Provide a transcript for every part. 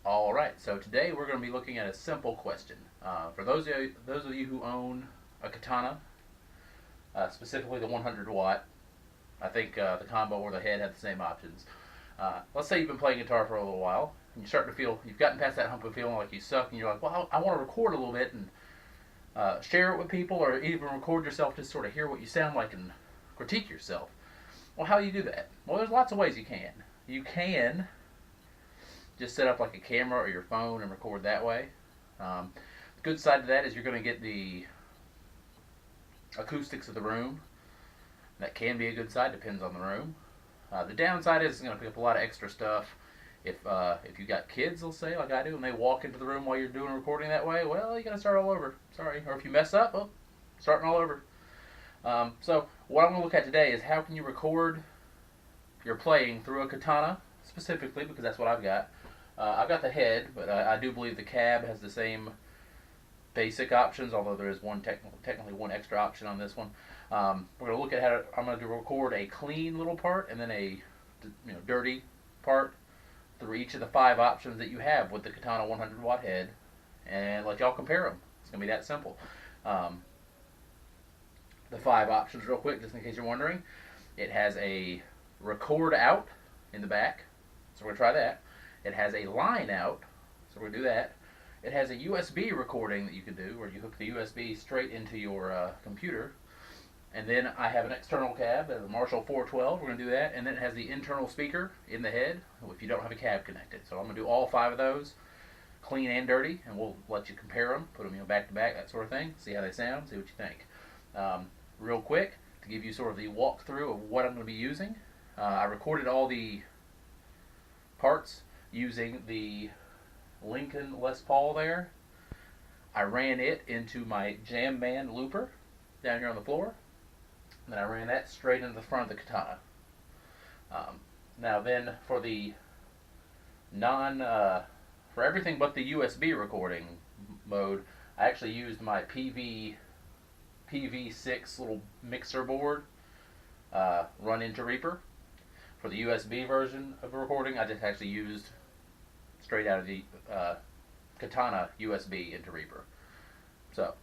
All right, so today we're going to be looking at a simple question. For those of you who own a Katana, specifically the 100 watt, I think the combo or the head have the same options. Let's say you've been playing guitar for a little while, and you're starting to feel, you've gotten past that hump of feeling like you suck, and you're like, well, I want to record a little bit and share it with people, or even record yourself to sort of hear what you sound like and critique yourself. Well, how do you do that? Well, there's lots of ways you can. You can just set up like a camera or your phone and record that way. The good side to that is you're going to get the acoustics of the room. That can be a good side, depends on the room. The downside is it's going to pick up a lot of extra stuff. If you got kids, let's say, like I do, and they walk into the room while you're doing recording that way, well, you got to start all over. Sorry. Or if you mess up, well, starting all over. So what I'm going to look at today is how can you record your playing through a Katana, specifically, because that's what I've got. I've got the head, but I do believe the cab has the same basic options, although there is one technically one extra option on this one. We're going to look at how I'm going to record a clean little part and then a dirty part through each of the 5 options that you have with the Katana 100 watt head, and let y'all compare them. It's going to be that simple. The 5 options real quick, just in case you're wondering. It has a record out in the back, so we're going to try that. It has a line out, so we're going to do that. It has a USB recording that you can do, where you hook the USB straight into your computer. And then I have an external cab, a Marshall 412, we're going to do that. And then it has the internal speaker in the head, if you don't have a cab connected. So I'm going to do all 5 of those, clean and dirty, and we'll let you compare them, put them back to back, that sort of thing, see how they sound, see what you think. Real quick, to give you sort of the walkthrough of what I'm going to be using, I recorded all the parts using the Lincoln Les Paul there. I ran it into my Jam Band looper down here on the floor. And then I ran that straight into the front of the Katana. Now then, for the for everything but the USB recording mode, I actually used my PV6 little mixer board run into Reaper. For the USB version of the recording, I just actually used straight out of the Katana USB into Reaper. So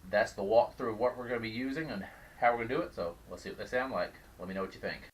that's the walkthrough of what we're going to be using and how we're going to do it. So let's see what they sound like. Let me know what you think.